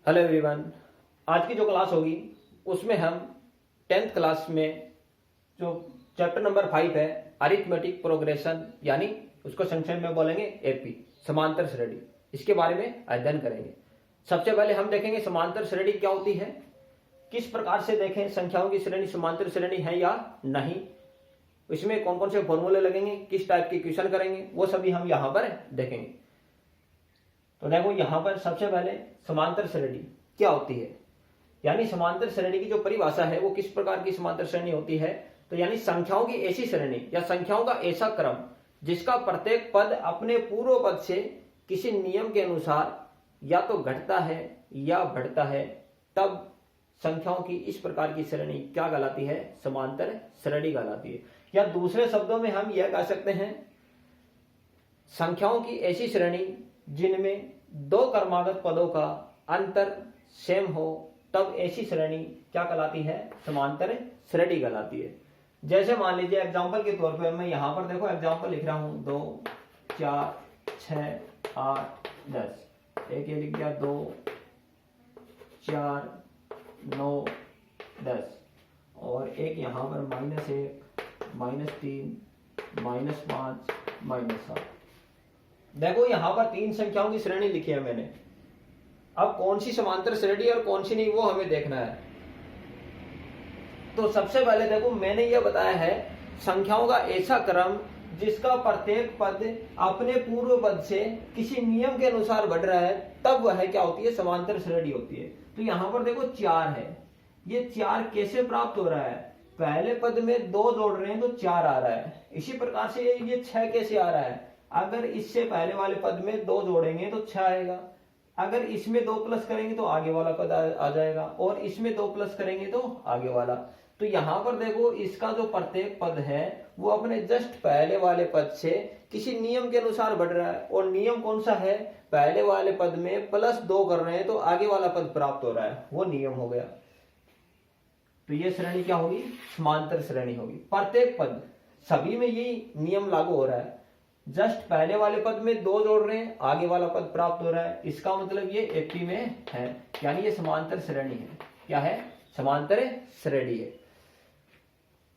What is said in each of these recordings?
Hello everyone. आज की जो क्लास होगी उसमें हम 10th क्लास में जो चैप्टर नंबर 5 है अरिथमेटिक प्रोग्रेशन, यानी उसको संक्षेप में बोलेंगे एपी, समांतर श्रेणी, इसके बारे में अध्ययन करेंगे। सबसे पहले हम देखेंगे समांतर श्रेणी क्या होती है, किस प्रकार से देखें संख्याओं की श्रेणी समांतर श्रेणी है या नहीं, इसमें कौन कौन से फॉर्मूले लगेंगे, किस टाइप की क्वेश्चन करेंगे, वो सभी हम यहाँ पर देखेंगे। तो देखो यहाँ पर सबसे पहले समांतर श्रेणी क्या होती है, यानी समांतर श्रेणी की जो परिभाषा है वो किस प्रकार की समांतर श्रेणी होती है। तो यानी संख्याओं की ऐसी श्रेणी या संख्याओं का ऐसा क्रम जिसका प्रत्येक पद अपने पूर्व पद से किसी नियम के अनुसार या तो घटता है या बढ़ता है, तब संख्याओं की इस प्रकार की श्रेणी क्या कहलाती है, समांतर श्रेणी कहलाती है। या दूसरे शब्दों में हम यह कह सकते हैं संख्याओं की ऐसी श्रेणी जिनमें दो क्रमागत पदों का अंतर सेम हो, तब ऐसी श्रेणी क्या कहलाती है, समांतर श्रेणी कहलाती है। जैसे मान लीजिए एग्जांपल के तौर पर मैं यहां पर देखो एग्जांपल लिख रहा हूं 2 4 6 8 10, एक ये लिख दिया 2 4 9 10, और एक यहां पर -1 -3 -5 -7। देखो यहां पर 3 संख्याओं की श्रेणी लिखी है मैंने। अब कौन सी समांतर श्रेणी और कौन सी नहीं वो हमें देखना है। तो सबसे पहले देखो मैंने यह बताया है संख्याओं का ऐसा क्रम जिसका प्रत्येक पद अपने पूर्व पद से किसी नियम के अनुसार बढ़ रहा है, तब वह क्या होती है, समांतर श्रेणी होती है। तो यहां पर देखो 4 है, ये 4 कैसे प्राप्त हो रहा है, पहले पद में 2 जोड़ रहे हैं तो 4 आ रहा है। इसी प्रकार से ये 6 कैसे आ रहा है, अगर इससे पहले वाले पद में 2 जोड़ेंगे तो 6 आएगा, अगर इसमें 2 प्लस करेंगे तो आगे वाला पद आ जाएगा, और इसमें 2 प्लस करेंगे तो आगे वाला। तो यहां पर देखो इसका जो प्रत्येक पद है वो अपने जस्ट पहले वाले पद से किसी नियम के अनुसार बढ़ रहा है, और नियम कौन सा है, पहले वाले पद में +2 कर रहे हैं तो आगे वाला पद प्राप्त हो रहा है, वो नियम हो गया। तो ये श्रेणी क्या होगी, समांतर श्रेणी होगी। प्रत्येक पद सभी में यही नियम लागू हो रहा है, जस्ट पहले वाले पद में 2 जोड़ रहे हैं, आगे वाला पद प्राप्त हो रहा है, इसका मतलब ये एपी में है, यानी ये समांतर श्रेणी है। क्या है, समांतर श्रेणी है।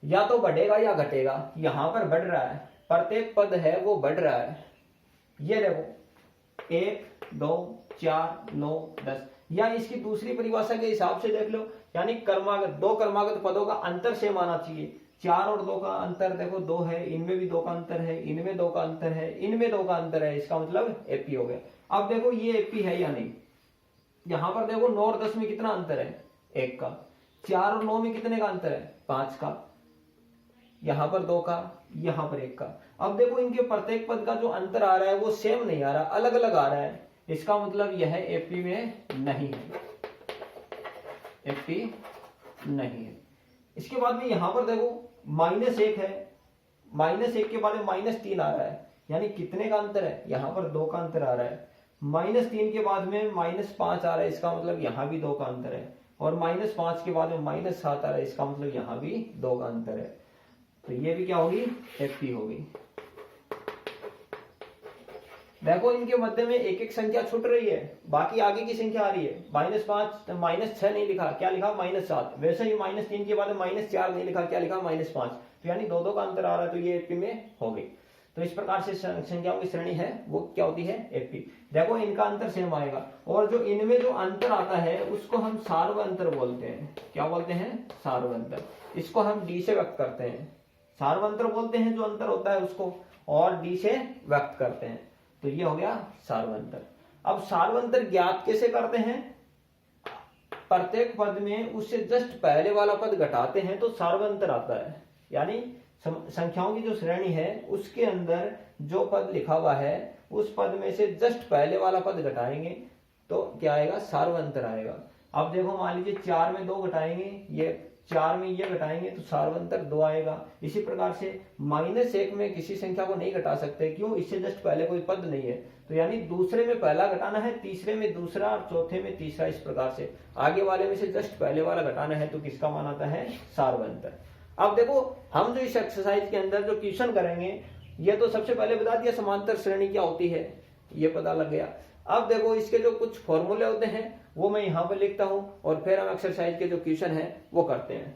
या तो बढ़ेगा या घटेगा, यहां पर बढ़ रहा है, प्रत्येक पद है वो बढ़ रहा है। ये देखो 1 2 4 9 10, या इसकी दूसरी परिभाषा के हिसाब से देख लो, यानी दो क्रमागत पदों का अंतर सेम आना चाहिए। 4 और 2 का अंतर देखो 2 है, इनमें भी 2 का अंतर है, इनमें 2 का अंतर है, इनमें 2 का अंतर है, इसका मतलब एपी हो गया। अब देखो ये एपी है या नहीं, यहां पर देखो 9 और 10 में कितना अंतर है, 1 का, 4 और 9 में कितने का अंतर है, 5 का, यहां पर 2 का, यहां पर 1 का। अब देखो इनके प्रत्येक पद का जो अंतर आ रहा है वो सेम नहीं आ रहा, अलग अलग आ रहा है, इसका मतलब यह एपी में नहीं है, एपी नहीं है। इसके बाद में यहां पर देखो -1 है, -1 के बाद में -3 आ रहा है, यानी कितने का अंतर है, यहां पर 2 का अंतर आ रहा है। -3 के बाद में -5 आ रहा है, इसका मतलब यहां भी 2 का अंतर है, और -5 के बाद में -7 आ रहा है, इसका मतलब यहां भी 2 का अंतर है। तो ये भी क्या होगी, एपी होगी। देखो इनके मध्य में एक एक संख्या छूट रही है, बाकी आगे की संख्या आ रही है। -5 -6 नहीं लिखा, क्या लिखा, -7। वैसे ही -3 के बाद -4 नहीं लिखा, क्या लिखा, -5। तो यानी 2 का अंतर आ रहा है, तो ये एपी में हो गई। तो इस प्रकार से संख्याओं की श्रेणी है वो क्या होती है, एपी। देखो इनका अंतर सेम आएगा, और जो इनमें जो अंतर आता है उसको हम सार्व अंतर बोलते हैं। क्या बोलते हैं, सार्व अंतर। इसको हम डी से व्यक्त करते हैं, सार्व अंतर बोलते हैं जो अंतर होता है उसको, और डी से व्यक्त करते हैं। तो ये हो गया सार्वंतर। अब सार्वंतर ज्ञात कैसे करते हैं, प्रत्येक पद में उससे जस्ट पहले वाला पद घटाते हैं तो सार्वंतर आता है, यानी संख्याओं की जो श्रेणी है उसके अंदर जो पद लिखा हुआ है उस पद में से जस्ट पहले वाला पद घटाएंगे तो क्या आएगा, सार्वंतर आएगा। अब देखो मान लीजिए 4 में 2 घटाएंगे, ये 4 में ये घटाएंगे तो सार्वंतर 2 आएगा। इसी प्रकार से -1 में किसी संख्या को नहीं घटा सकते, क्यों, इससे जस्ट पहले कोई पद नहीं है, तो यानी दूसरे में पहला घटाना है, तीसरे में दूसरा और चौथे में तीसरा, इस प्रकार से आगे वाले में से जस्ट पहले वाला घटाना है तो किसका मान आता है, सार्वंतर। अब देखो हम जो इस एक्सरसाइज के अंदर जो क्वेश्चन करेंगे, ये तो सबसे पहले बता दिया समांतर श्रेणी क्या होती है, ये पता लग गया। अब देखो इसके जो कुछ फॉर्मूले होते हैं वो मैं यहाँ पर लिखता हूं और फिर हम एक्सरसाइज के जो क्वेश्चन है वो करते हैं।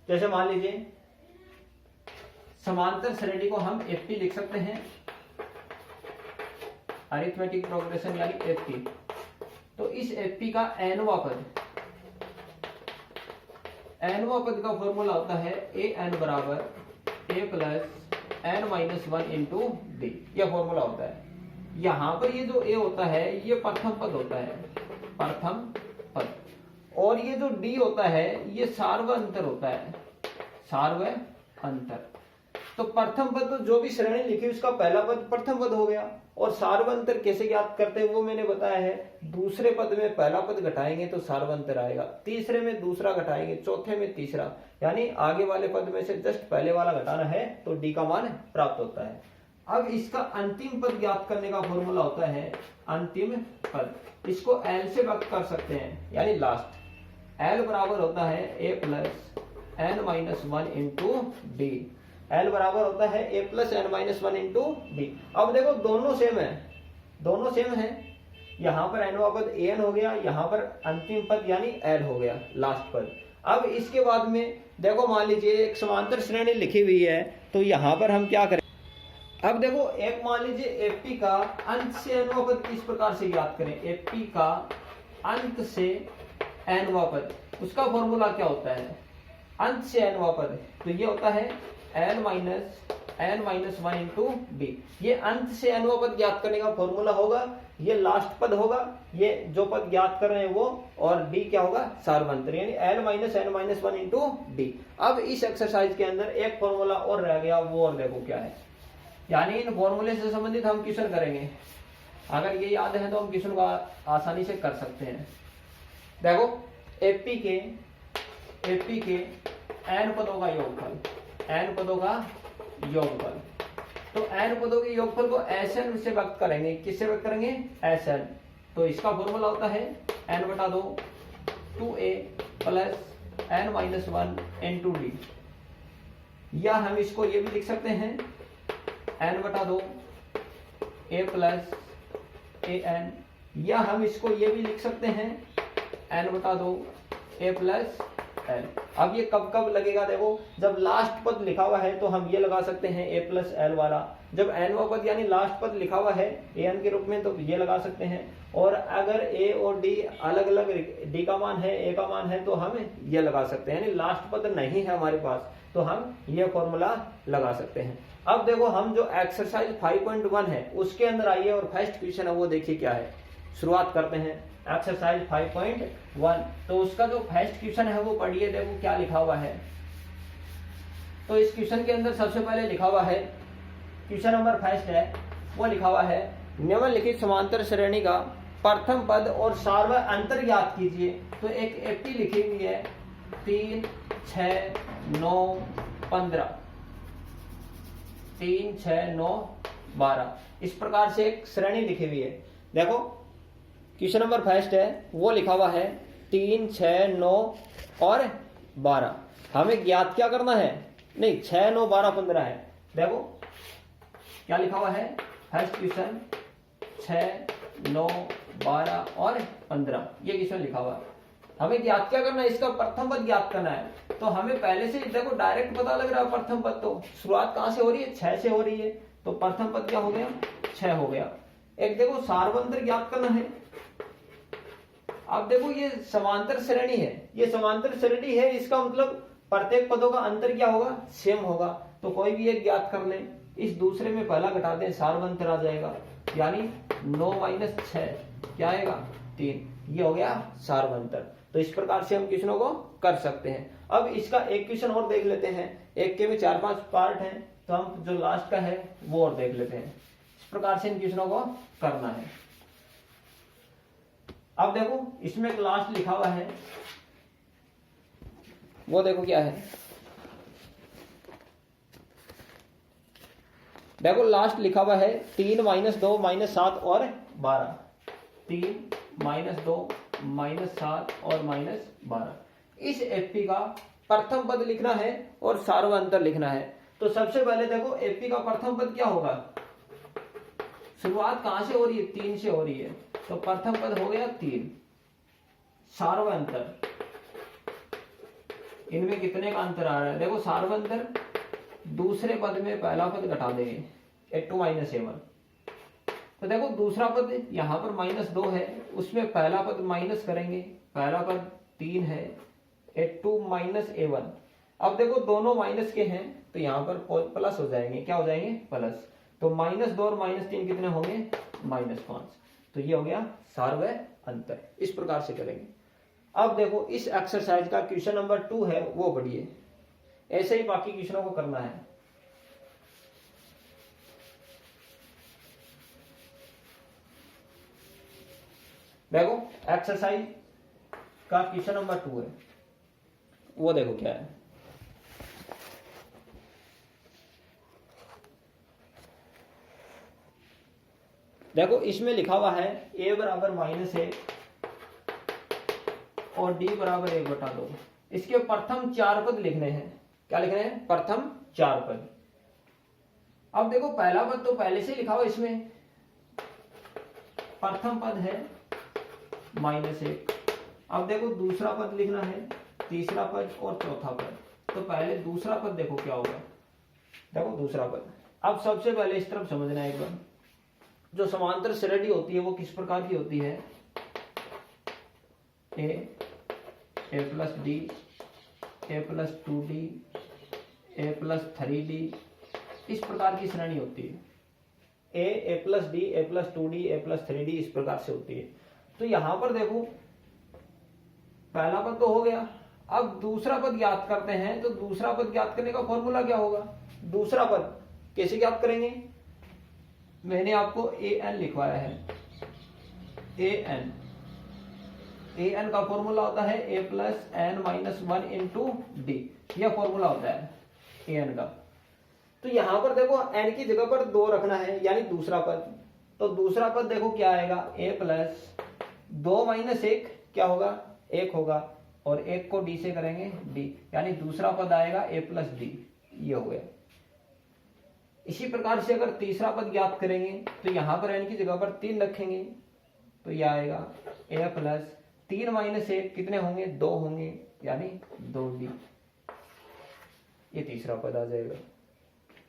जैसे मान लीजिए समांतर श्रेणी को हम एफपी लिख सकते हैं, अरिथमेटिक प्रोग्रेशन यानी एफपी। तो इस एफपी का एनवा पद का फॉर्मूला होता है ए एन बराबर A plus N minus one into D, यह फॉर्मूला होता है। यहां पर ये जो ए होता है ये प्रथम पद होता है, प्रथम पद, और ये जो डी होता है ये सार्व अंतर होता है, सार्व अंतर। तो प्रथम पद तो जो भी श्रेणी लिखी उसका पहला पद प्रथम पद हो गया, और सार्वंतर कैसे ज्ञात करते हैं वो मैंने बताया है। दूसरे पद में पहला पद घटाएंगे तो सार्वंतर आएगा, तीसरे में दूसरा घटाएंगे, चौथे में तीसरा, यानी आगे वाले पद में से जस्ट पहले वाला घटाना है तो डी का मान प्राप्त होता है। अब इसका अंतिम पद ज्ञात करने का फॉर्मूला होता है अंतिम पद, इसको एल से व्यक्त कर सकते हैं यानी लास्ट। एल बराबर होता है A plus N minus one into D, L बराबर होता है A plus N minus one into D. अब देखो दोनों सेम है, दोनों सेम है, यहां पर एनवा पद ए एन हो गया, यहां पर अंतिम पद यानी एल हो गया लास्ट पद। अब इसके बाद में देखो मान लीजिए एक समांतर श्रेणी लिखी हुई है, तो यहां पर हम क्या करें। अब देखो एक मान लीजिए एफपी का अंत से एनवा पद किस प्रकार से ज्ञात करें। एफपी का अंत से एनवा पद, उसका फॉर्मूला क्या होता है, अंत से एनवा पद, तो ये होता है n minus one into d. ये अंत से एनवा पद ज्ञात करने का फॉर्मूला होगा, ये लास्ट पद होगा, ये जो पद ज्ञात कर रहे हैं वो, और डी क्या होगा सार्वंतर, यानी n minus one into D. अब इस एक्सरसाइज के अंदर एक फॉर्मूला और रह गया, वो और देखो क्या है, यानी इन फॉर्मूले से संबंधित हम क्वेश्चन करेंगे। अगर ये याद है तो हम क्वेश्चन को आसानी से कर सकते हैं। देखो एपी के एन पदों का योगफल, एन पदों का योगफल, तो एन पदों के योगफल को एस एन से व्यक्त करेंगे, किससे व्यक्त करेंगे, एस एन। तो इसका फॉर्मूला होता है एन बटा दो 2a plus N minus one into d, या हम इसको ये भी लिख सकते हैं एन बटा दो ए प्लस ए एन, या हम इसको ये भी लिख सकते हैं एन बटा दो ए प्लस एल। अब ये कब कब लगेगा, देखो जब लास्ट पद लिखा हुआ है तो हम ये लगा सकते हैं ए प्लस एल वाला, जब एनवा पद यानी लास्ट पद लिखा हुआ है ए एन के रूप में तो ये लगा सकते हैं, और अगर ए और डी अलग अलग डी का मान है ए का मान है तो हम ये लगा सकते हैं, यानी लास्ट पद नहीं है हमारे पास तो हम ये फॉर्मूला लगा सकते हैं। अब देखो हम जो एक्सरसाइज 5.1 है उसके अंदर आइए और फर्स्ट क्वेश्चन है वो देखिए क्या है। शुरुआत करते हैं एक्सरसाइज 5.1, तो उसका जो फर्स्ट क्वेश्चन है वो पढ़िए, देखो क्या लिखा हुआ है। तो इस क्वेश्चन के अंदर सबसे पहले लिखा हुआ है, क्वेश्चन नंबर फर्स्ट है वो लिखा हुआ है, निम्नलिखित समांतर श्रेणी का प्रथम पद और सार्व अंतर ज्ञात कीजिए। तो एक एफटी लिखी हुई है 3, 6, 9, 15, 3, 6, 9, 12, इस प्रकार से एक श्रेणी लिखी हुई है। देखो क्वेश्चन नंबर फर्स्ट है वो लिखा हुआ है 3, 6, 9 और 12, हमें ज्ञात क्या करना है, नहीं 6, 9, 12, 15 है। देखो क्या लिखा हुआ है फर्स्ट क्वेश्चन 6, 9, 12 और 15, ये क्वेश्चन लिखा हुआ है। हमें ज्ञात क्या करना है, इसका प्रथम पद ज्ञात करना है। तो हमें पहले से देखो डायरेक्ट पता लग रहा है प्रथम पद, तो शुरुआत कहां से हो रही है, 6 से हो रही है, तो प्रथम पद क्या हो गया 6 हो गया। एक देखो सार्वंतर ज्ञात करना है। अब देखो ये समांतर श्रेणी है, ये समांतर श्रेणी है, इसका मतलब प्रत्येक पदों का अंतर क्या होगा, सेम होगा। तो कोई भी एक ज्ञात कर ले, इस दूसरे में पहला घटा दें सार्वंतर आ जाएगा, यानी 9 - 6 क्या आएगा 3, ये हो गया सार्वंतर। तो इस प्रकार से हम क्वेश्चनों को कर सकते हैं। अब इसका एक क्वेश्चन और देख लेते हैं, एक के में 4-5 पार्ट हैं, तो हम जो लास्ट का है वो और देख लेते हैं। इस प्रकार से इन क्वेश्चनों को करना है। अब देखो इसमें एक लास्ट लिखा हुआ है, वो देखो क्या है। देखो लास्ट लिखा हुआ है 3 - 2 - 7 और 12, 3 - 2 -7 और -12। इस एफपी का प्रथम पद लिखना है और सार्वंतर लिखना है। तो सबसे पहले देखो एफपी का प्रथम पद क्या होगा, शुरुआत कहां से हो रही है, 3 से हो रही है, तो प्रथम पद हो गया 3। सार्वंतर, इनमें कितने का अंतर आ रहा है, देखो सार्वंतर दूसरे पद में पहला पद घटा देंगे, A2 - A1। तो देखो दूसरा पद यहां पर -2 है, उसमें पहला पद माइनस करेंगे, पहला पद 3 है, A2 - A1। अब देखो दोनों माइनस के हैं तो यहां पर प्लस हो जाएंगे, क्या हो जाएंगे, प्लस। तो -2 और -3 कितने होंगे, -5। तो ये हो गया सार्व अंतर। इस प्रकार से करेंगे। अब देखो इस एक्सरसाइज का क्वेश्चन नंबर 2 है वो पढ़िए, ऐसे ही बाकी क्वेश्चनों को करना है। देखो एक्सरसाइज का क्वेश्चन नंबर 2 है, वो देखो क्या है। देखो इसमें लिखा हुआ है a बराबर -1 और d बराबर 1/2। इसके प्रथम 4 पद लिखने हैं। क्या लिखने हैं, प्रथम 4 पद। अब देखो पहला पद तो पहले से लिखा हुआ, इसमें प्रथम पद है -1। अब देखो दूसरा पद लिखना है, तीसरा पद और चौथा पद। तो पहले दूसरा पद देखो क्या होगा, देखो दूसरा पद। अब सबसे पहले इस तरफ समझना है एक बार, जो समांतर श्रेणी होती है वो किस प्रकार की होती है, a + d, a + 2d, a + 3d, इस प्रकार की श्रेणी होती है। a + d, a + 2d, a + 3d इस प्रकार से होती है। तो यहां पर देखो पहला पद तो हो गया। अब दूसरा पद ज्ञात करते हैं, तो दूसरा पद ज्ञात करने का फॉर्मूला क्या होगा, दूसरा पद कैसे ज्ञात करेंगे, मैंने आपको an लिखवाया है। an का फॉर्मूला होता है a + n - 1 × d, यह फॉर्मूला होता है an का। तो यहां पर देखो n की जगह पर 2 रखना है, यानी दूसरा पद। तो दूसरा पद देखो क्या आएगा, a + 2 - 1 क्या होगा, 1 होगा, और 1 को d से करेंगे d, यानी दूसरा पद आएगा a + d, ये हो गया। इसी प्रकार से अगर तीसरा पद ज्ञात करेंगे तो यहां पर n की जगह पर 3 रखेंगे, तो यह आएगा a + 3 - 1 कितने होंगे, 2 होंगे, यानी 2d। ये तीसरा पद आ जाएगा,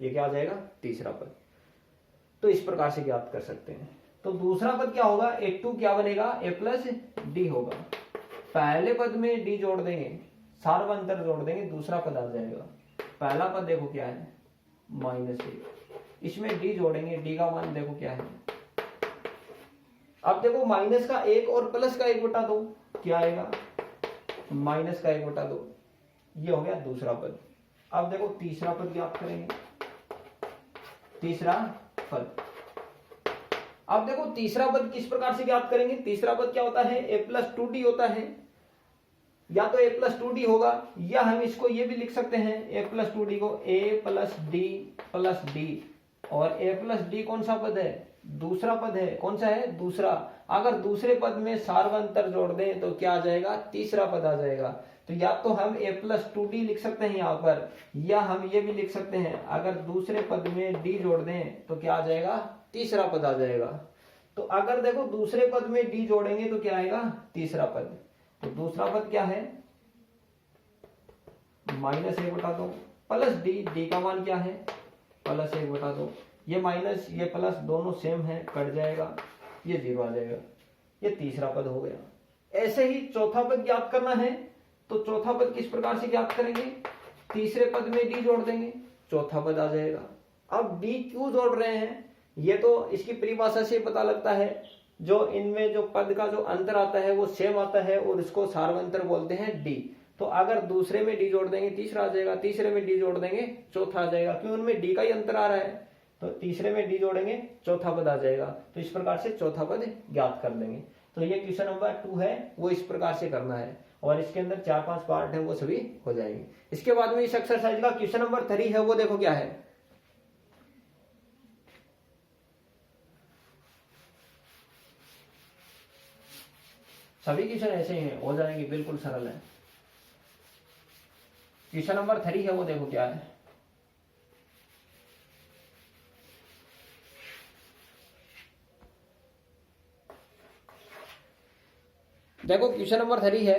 ये क्या आ जाएगा, तीसरा पद। तो इस प्रकार से ज्ञात कर सकते हैं। तो दूसरा पद क्या होगा, A2 क्या बनेगा, a + d होगा। पहले पद में d जोड़ देंगे, सार्वंतर जोड़ देंगे, दूसरा पद आ जाएगा। पहला पद देखो क्या है, -1, इसमें d जोड़ेंगे, d का मान देखो क्या है। अब देखो माइनस का 1 और प्लस का 1/2 क्या आएगा, -का 1/2, ये हो गया दूसरा पद। अब देखो तीसरा पद ज्ञात करेंगे, तीसरा पद। अब देखो तीसरा पद किस प्रकार से ज्ञात करेंगे, तीसरा पद क्या होता है, a + 2d होता है। या तो a + 2d होगा, या हम इसको ये भी लिख सकते हैं, a + 2d को a + d + d, और a + d कौन सा पद है, दूसरा पद है। कौन सा है, दूसरा। अगर दूसरे पद में सार्वंतर जोड़ दें तो क्या आ जाएगा, तीसरा पद आ जाएगा। तो या तो हम a + 2d लिख सकते हैं यहाँ पर, या हम ये भी लिख सकते हैं, अगर दूसरे पद में d जोड़ दें तो क्या आ जाएगा, तीसरा पद आ जाएगा। तो अगर देखो दूसरे पद में d जोड़ेंगे तो क्या आएगा, तीसरा पद। तो दूसरा पद क्या है, -1/2 प्लस d का मान क्या है, +1/2। ये माइनस ये प्लस दोनों सेम है, कट जाएगा, ये 0 आ जाएगा। ये तीसरा पद हो गया। ऐसे ही चौथा पद ज्ञात करना है, तो चौथा पद किस प्रकार से ज्ञात करेंगे, तीसरे पद में d जोड़ देंगे, चौथा पद आ जाएगा। अब d क्यों जोड़ रहे हैं, ये तो इसकी परिभाषा से पता लगता है। जो इनमें जो पद का जो अंतर आता है वो सेम आता है, और इसको सार्वंतर बोलते हैं d। तो अगर दूसरे में d जोड़ देंगे तीसरा आ जाएगा, तीसरे में d जोड़ देंगे चौथा आ जाएगा, क्यों, उनमें d का ही अंतर आ रहा है। तो तीसरे में d जोड़ेंगे चौथा पद आ जाएगा। तो इस प्रकार से चौथा पद ज्ञात कर देंगे। तो ये क्वेश्चन नंबर 2 है, वो इस प्रकार से करना है, और इसके अंदर 4-5 पार्ट है, वो सभी हो जाएंगे। इसके बाद में इस एक्सरसाइज का क्वेश्चन नंबर 3 है, वो देखो क्या है। सभी क्वेश्चन ऐसे ही हैं, हो जाएंगे, बिल्कुल सरल है। क्वेश्चन नंबर 3 है, वो देखो क्या है। देखो क्वेश्चन नंबर 3 है,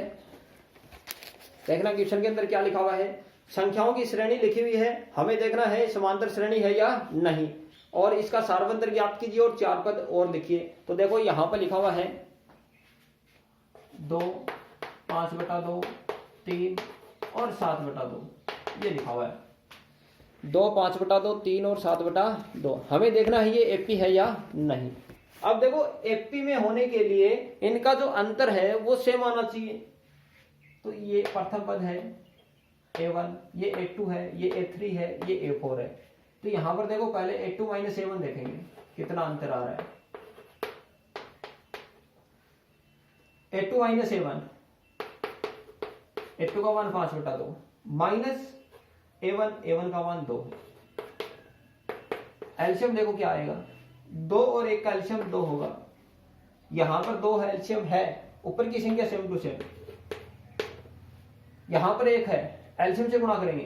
देखना क्वेश्चन के अंदर क्या लिखा हुआ है। संख्याओं की श्रेणी लिखी हुई है, हमें देखना है समांतर श्रेणी है या नहीं, और इसका सार्वंतर ज्ञात कीजिए और 4 पद और लिखिए। तो देखो यहां पर लिखा हुआ है 2, 5/2, 3 और 7/2, ये लिखा हुआ है 2, 5/2, 3 और 7/2। हमें देखना है ये एपी है या नहीं। अब देखो एपी में होने के लिए इनका जो अंतर है वो सेम आना चाहिए। तो ये प्रथम पद है A1, ये A2 है, ये A3 है, ये A4 है। तो यहां पर देखो पहले A2 - A1 देखेंगे कितना अंतर आ रहा है। A2 - A1, A2 का मान 5/2 माइनस A1 का मान 2। एल्शियम देखो क्या आएगा, 2 और 1 का एल्शियम 2 होगा। यहां पर 2 है, एल्शियम है, ऊपर की संख्या सेम टू सेम। यहां पर 1 है, एल्शियम से गुणा करेंगे,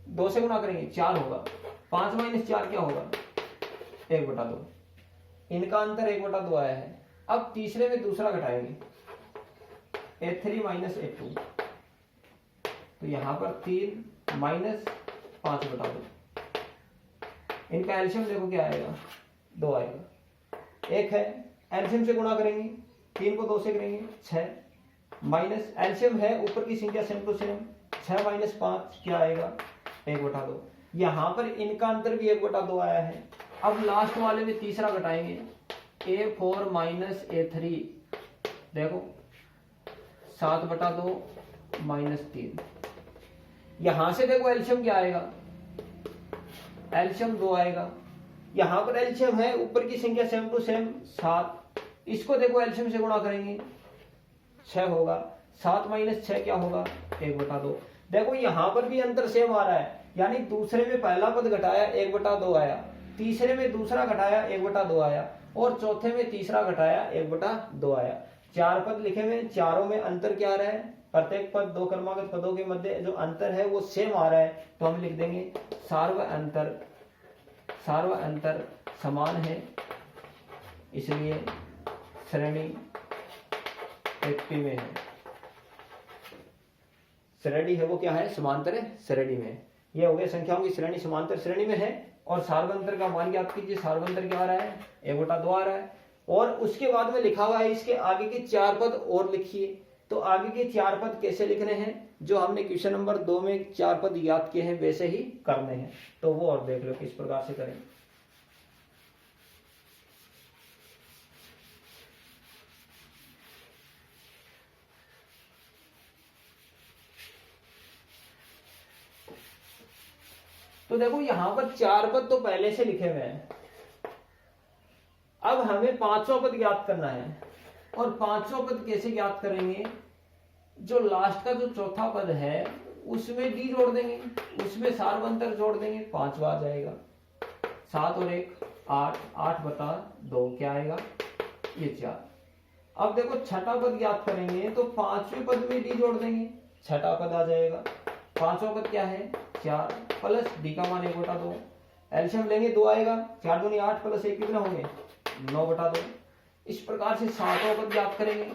2 से गुणा करेंगे 4 होगा। 5 - 4 क्या होगा, 1/2। इनका अंतर 1/2 आया है। अब तीसरे में दूसरा घटाएंगे, A3 - A2। तो यहां पर 3 - 5/2। इनका एल्शियम देखो क्या आएगा, 2 आएगा। 1 है, एल्शियम से गुणा करेंगे, 3 को 2 से करेंगे 6, माइनस एल्शियम है, ऊपर की संख्या सेम टू सेम, 6 - 5 क्या आएगा, 1/2। यहां पर इनका अंतर भी 1/2 आया है। अब लास्ट वाले में तीसरा घटाएंगे, A4 - A3 देखो 7/2 - 3। यहां से देखो एल्शियम क्या आएगा, एल्शियम 2 आएगा। यहां पर एल्शियम है, ऊपर की संख्या सेम टू सेम 7, इसको देखो एल्शियम से गुणा करेंगे 6 होगा। 7 - 6 क्या होगा, 1/2। देखो यहां पर भी अंतर सेम आ रहा है, यानी दूसरे में पहला पद घटाया 1/2 आया, तीसरे में दूसरा घटाया 1/2 आया, और चौथे में तीसरा घटाया 1/2 आया। 4 पद लिखे हुए, चारों में अंतर क्या आ रहा है, प्रत्येक पद 2 क्रमागत पदों के मध्य जो अंतर है वो सेम आ रहा है। तो हम लिख देंगे सार्व अंतर समान है, इसलिए श्रेणी एपी में है। श्रेणी है वो क्या है, समांतर श्रेणी में है। ये हो गया संख्याओं की श्रेणी समांतर श्रेणी में है। और सार्वंतर का मान ज्ञात कीजिए। सार्वंतर क्या आ रहा है, 1/2 आ रहा है। और उसके बाद में लिखा हुआ है इसके आगे के 4 पद और लिखिए। तो आगे के 4 पद कैसे लिखने हैं, जो हमने क्वेश्चन नंबर 2 में 4 पद याद किए हैं वैसे ही करने हैं। तो वो और देख लो किस प्रकार से करें। तो देखो यहां पर 4 पद तो पहले से लिखे हुए हैं। अब हमें 5वां पद ज्ञात करना है। और 5वां पद कैसे ज्ञात करेंगे, जो लास्ट का जो चौथा पद है उसमें डी जोड़ देंगे, उसमें सार्वंतर जोड़ देंगे, 5वां आ जाएगा। 7 और 1 8, 8/2 क्या आएगा, ये 4। अब देखो छठा पद ज्ञात करेंगे तो 5वें पद में डी जोड़ देंगे, छठा पद आ जाएगा। 5वां पद क्या है, 4 प्लस डी का मान 1/2। एल्शियम लेंगे 2 आएगा, 4 दूनी 8 प्लस 1 कितना होंगे, 9/2। इस प्रकार से 7वां पद ज्ञात करेंगे।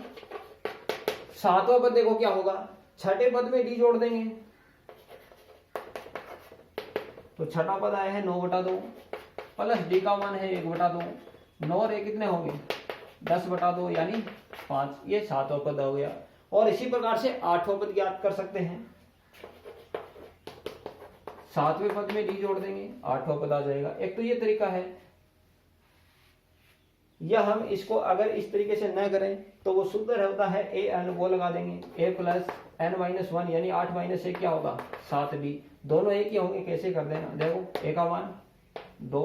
7वां पद देखो क्या होगा, छठे पद में डी जोड़ देंगे, तो छठा पद आया है 9/2 प्लस डी का मान है 1/2। 9 और 1 कितने होंगे, 10/2 यानी 5। ये 7वां पद हो गया। और इसी प्रकार से 8वां पद ज्ञात कर सकते हैं। 7वें पद में डी जोड़ देंगे, 8वां पद आ जाएगा। एक तो ये तरीका है, या हम इसको अगर इस तरीके से न करें तो वो शुद्ध होता है ए एन, वो लगा देंगे a प्लस n-1 यानी 8 - 1 क्या होगा, 7d। दोनों एक ही होंगे, कैसे कर देना, देखो a का मान 2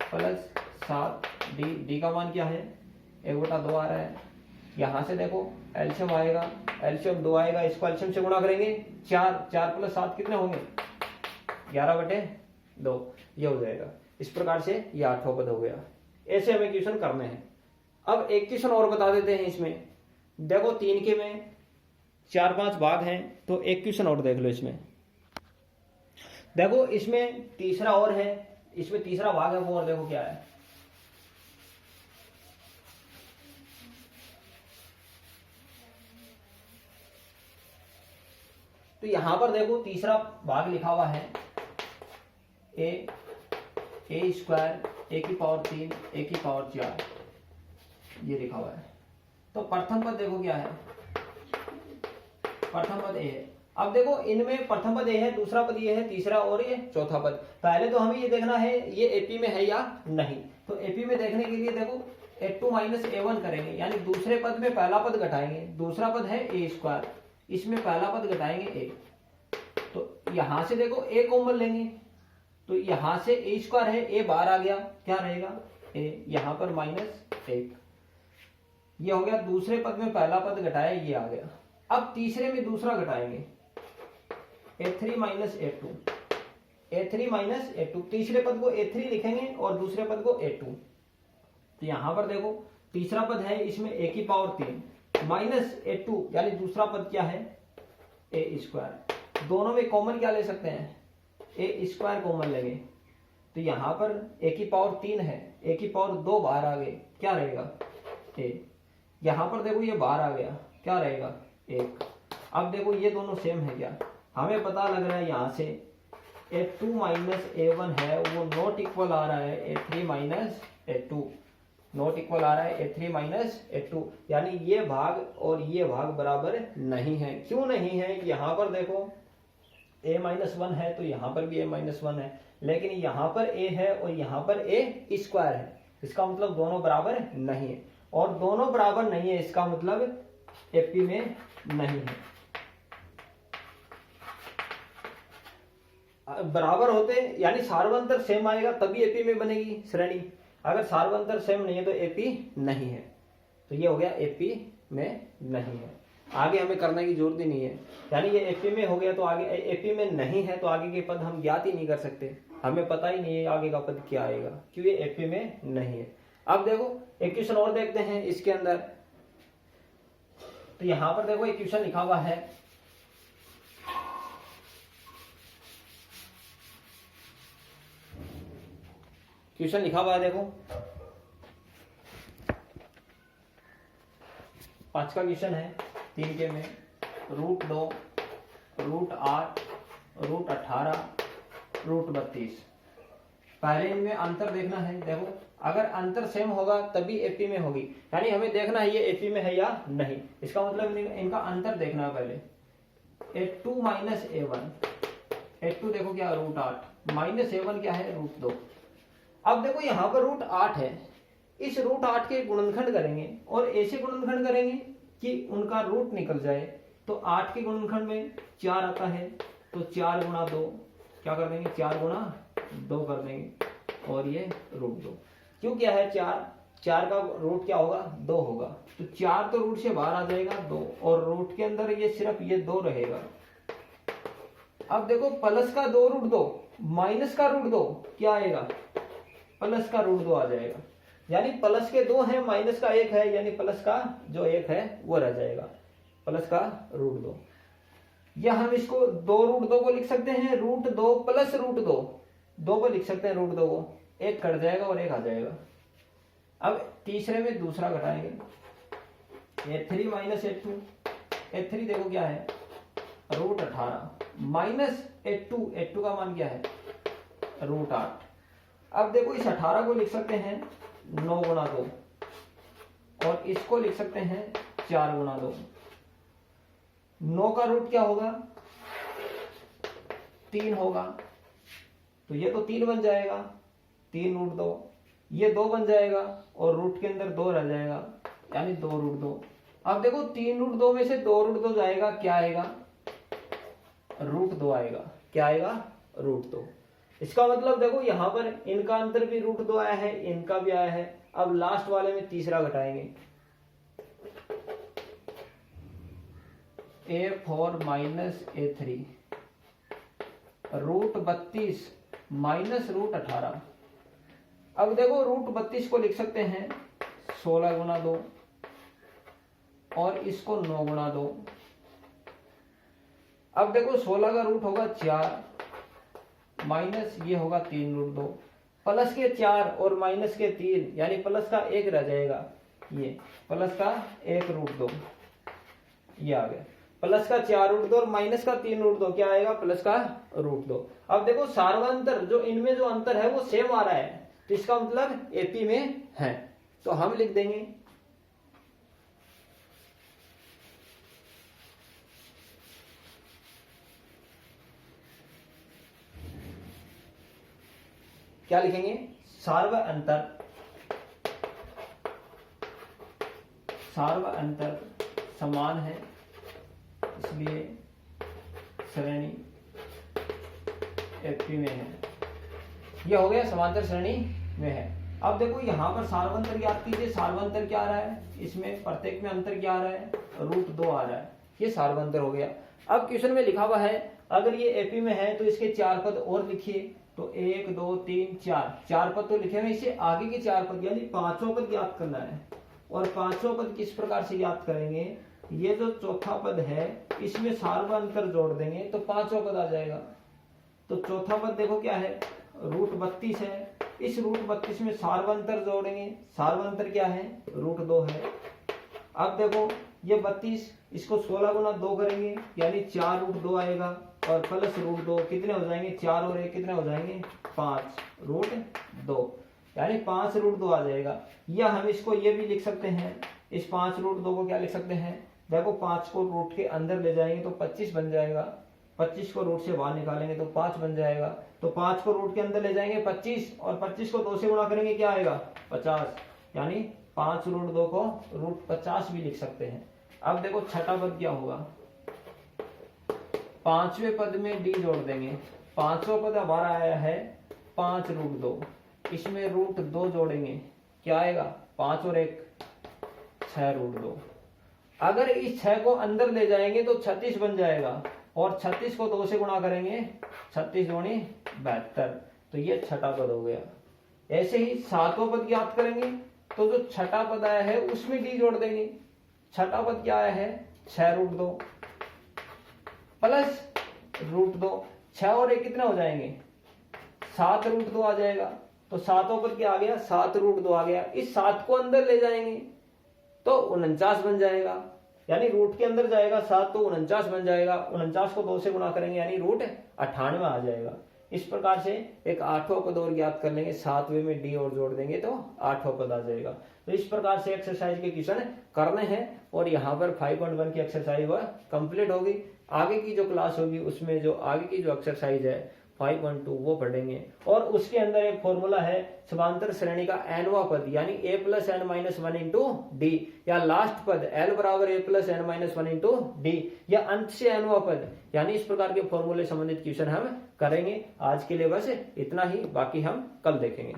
प्लस 7d, डी का मान क्या है 1/2 आ रहा है। यहां से देखो एल्शियम आएगा, एल्शियम 2 आएगा, इसको एल्शियम से गुणा करेंगे 4 प्लस 7 कितने होंगे, 11/2, ये हो जाएगा। इस प्रकार से ये 8वां पद हो गया। ऐसे हमें क्वेश्चन करने हैं। अब एक क्वेश्चन और बता देते हैं इसमें। देखो 3 के में 4-5 भाग हैं, तो एक क्वेश्चन और देख लो इसमें। देखो इसमें तीसरा और है, इसमें तीसरा भाग है, वो और देखो क्या है। तो यहां पर देखो तीसरा भाग लिखा हुआ है ए स्क्वायर ए की पावर 3 ए की पावर 4, ये लिखा हुआ है। तो प्रथम पद देखो क्या है, प्रथम पद ए है। अब देखो इनमें प्रथम पद ए है, दूसरा पद ये है, तीसरा और ये चौथा पद। पहले तो हमें ये देखना है ये एपी में है या नहीं। तो एपी में देखने के लिए देखो a2 माइनस a1 करेंगे, यानी दूसरे पद में पहला पद घटाएंगे। दूसरा पद है ए स्क्वायर, इसमें पहला पद घटाएंगे ए। तो यहां से देखो ए कॉमन लेंगे, तो यहां से ए स्क्वायर है, ए बाहर आ गया, क्या रहेगा ए, यहां पर -1, ये हो गया। दूसरे पद में पहला पद घटाया, ये आ गया। अब तीसरे में दूसरा घटाएंगे a3 minus a2, a3 minus a2, तीसरे पद को a3 लिखेंगे और दूसरे पद को a2। तो यहां पर देखो तीसरा पद है, इसमें a की पावर 3 माइनस a2, यानी दूसरा पद क्या है ए स्क्वायर। दोनों में कॉमन क्या ले सकते हैं, ए स्क्वायर कॉमन लेंगे। तो यहां पर a की पावर 3 है, a की पावर 2 बाहर आ गए, क्या रहेगा ए। यहां पर देखो ये बाहर आ गया, क्या रहेगा 1। अब देखो ये दोनों सेम है क्या, हमें पता लग रहा है यहां से a2 माइनस a1 है वो नॉट इक्वल आ रहा है a3 minus a2, not equal आ रहा है a3 माइनस a2, यानी ये भाग और ये भाग बराबर नहीं है। क्यों नहीं है, यहां पर देखो a-1 है, तो यहां पर भी a-1 है, लेकिन यहां पर a है और यहां पर a स्क्वायर है। इसका मतलब दोनों बराबर नहीं है, और दोनों बराबर नहीं है इसका मतलब एपी में नहीं है। बराबर होते यानी सार्वंतर सेम आएगा तभी एपी में बनेगी श्रेणी, अगर सार्वंतर सेम नहीं है तो एपी नहीं है। तो ये हो गया एपी में नहीं है, आगे हमें करने की जरूरत ही नहीं है। यानी ये एपी में हो गया तो आगे एपी में नहीं है, तो आगे के पद हम ज्ञात ही नहीं कर सकते, हमें पता ही नहीं है आगे का पद क्या आएगा, क्यों ये एपी में नहीं है। अब देखो एक क्वेश्चन और देखते हैं इसके अंदर। तो यहां पर देखो एक क्वेश्चन लिखा हुआ है, क्वेश्चन लिखा हुआ है देखो 5 का क्वेश्चन है 3 के में, √2, √8, √18, √32। पहले इनमें अंतर देखना है। देखो अगर अंतर सेम होगा तभी एपी में होगी, यानी हमें देखना है ये एपी में है या नहीं। इसका मतलब इनका अंतर देखना है पहले। a2 माइनस a1, a2 देखो क्या √8 माइनस a1 क्या है √2। अब देखो यहाँ पर √8 है, इस √8 के गुणनखंड करेंगे और ऐसे गुणनखंड करेंगे कि उनका रूट निकल जाए। तो 8 के गुणनखंड में 4 आता है, तो 4 गुणा 2 क्या कर देंगे, 4 गुणा 2 कर देंगे, और ये √2। क्यों क्या है 4 का रूट क्या होगा 2 होगा, तो 4 तो रूट से बाहर आ जाएगा 2, और रूट के अंदर ये सिर्फ ये 2 रहेगा। अब देखो प्लस का 2 √2 माइनस का √2 क्या आएगा, प्लस का √2 आ जाएगा। यानी प्लस के 2 है माइनस का 1 है, यानी प्लस का जो 1 है वो रह जाएगा, प्लस का √2। या हम इसको 2 √2 को लिख सकते हैं √2 प्लस √2, 2 को लिख सकते हैं √2 को, 1 कट जाएगा और 1 आ जाएगा। अब तीसरे में दूसरा घटाएंगे, a3 माइनस a2, a3 देखो क्या है √18 माइनस a2 का मान क्या है √8। अब देखो इस 18 को लिख सकते हैं 9 गुणा 2, और इसको लिख सकते हैं 4 गुणा 2। 9 का रूट क्या होगा 3 होगा, तो ये तो 3 बन जाएगा, 3 √2, ये 2 बन जाएगा और रूट के अंदर 2 रह जाएगा, यानी 2 √2। अब देखो 3 √2 में से 2 √2 जाएगा, क्या आएगा √2 आएगा, क्या आएगा √2। इसका मतलब देखो यहां पर इनका अंतर भी √2 आया है, इनका भी आया है। अब लास्ट वाले में तीसरा घटाएंगे, a4 माइनस a3 √32 माइनस √18। अब देखो √32 को लिख सकते हैं 16 गुणा 2, और इसको 9 गुणा 2। अब देखो 16 का रूट होगा 4 माइनस ये होगा 3 रूट 2, प्लस के 4 और माइनस के 3 यानी प्लस का 1 रह जाएगा, ये प्लस का 1 रूट 2 ये आ गया, प्लस का 4 रूट 2 और माइनस का 3 रूट 2 क्या आएगा, प्लस का रूट 2। अब देखो सार्वंतर जो इनमें जो अंतर है वो सेम आ रहा है, तो इसका मतलब एपी में है, तो हम लिख देंगे क्या लिखेंगे, सार्व अंतर समान है इसलिए श्रेणी एपी में है। यह हो गया समांतर श्रेणी में है। अब देखो यहां पर सार्वंतर ज्ञात कीजिए, सार्वंतर क्या आ रहा है, इसमें प्रत्येक में अंतर क्या आ रहा है, रूट 2 आ रहा है, ये सार्वंतर हो गया। अब क्वेश्चन में लिखा हुआ है अगर ये एपी में है तो इसके 4 पद और लिखिए, तो 1 2 3 4 पद तो लिखे हुए, इससे आगे के 4 पद यानी 5वां पद ज्ञात करना है। और 5वां पद किस प्रकार से ज्ञात करेंगे, ये जो चौथा पद है इसमें सार्वंतर जोड़ देंगे तो 5वां पद आ जाएगा। तो चौथा पद देखो क्या है, रूट 32 है, इस रूट 32 में सार्वंतर जोड़ेंगे, सार्वंतर क्या है, रूट 2 है। अब देखो ये 32 इसको 16 गुना 2 करेंगे यानी 4 रूट 2 आएगा, और प्लस रूट 2 कितने हो जाएंगे, 4 और 1 कितने हो जाएंगे, 5 रूट 2 यानी 5 रूट 2 आ जाएगा। या हम इसको ये भी लिख सकते हैं, इस 5 रूट 2 को क्या लिख सकते हैं, देखो 5 को रूट के अंदर ले जाएंगे तो 25 बन जाएगा, 25 को रूट से बाहर निकालेंगे तो 5 बन जाएगा। तो 5 को रूट के अंदर ले जाएंगे 25 और 25 को 2 से गुणा करेंगे क्या आएगा, 50, यानी 5 रूट 2 को रूट 50 भी लिख सकते हैं। अब देखो छठा पद क्या होगा, 5वें पद में डी जोड़ देंगे, 5वां पद हमारा आया है 5 रूट 2, इसमें रूट 2 जोड़ेंगे क्या आएगा, 5 और 1 6 रूट 2। अगर इस 6 को अंदर ले जाएंगे तो 36 बन जाएगा, और 36 को 2 से गुणा करेंगे 36 दूनी 72, तो ये छठा पद हो गया। ऐसे ही 7वां पद ज्ञात करेंगे, तो जो छठा पद आया है उसमें डी जोड़ देंगे, छठा पद क्या आया है 6 रूट 2 प्लस रूट 2, 6 और 1 कितने हो जाएंगे, 7 रूट 2 आ जाएगा। तो 7वां पद क्या आ गया, 7 रूट 2 आ गया। इस 7 को अंदर ले जाएंगे तो 49 बन जाएगा, यानी रूट के अंदर जाएगा 7 तो 49 बन जाएगा, 49 को 2 से गुणा करेंगे यानी रूट 98 आ जाएगा। इस प्रकार से एक 8वां पद और ज्ञात कर लेंगे, 7वें में डी और जोड़ देंगे तो 8वां पद आ जाएगा। तो इस प्रकार से एक्सरसाइज के क्वेश्चन करने हैं, और यहाँ पर 5.1 की एक्सरसाइज वह कंप्लीट होगी। आगे की जो क्लास होगी उसमें जो आगे की जो एक्सरसाइज है 5.2 वो पढ़ेंगे, और उसके अंदर एक फॉर्मूला है समांतर श्रेणी का nवां पद यानी a plus n minus 1 into d, या लास्ट पद l बराबर a plus n minus 1 into d, या अंत से nवां पद, यानी इस प्रकार के फॉर्मूले संबंधित क्वेश्चन हम करेंगे। आज के लिए बस इतना ही, बाकी हम कल देखेंगे।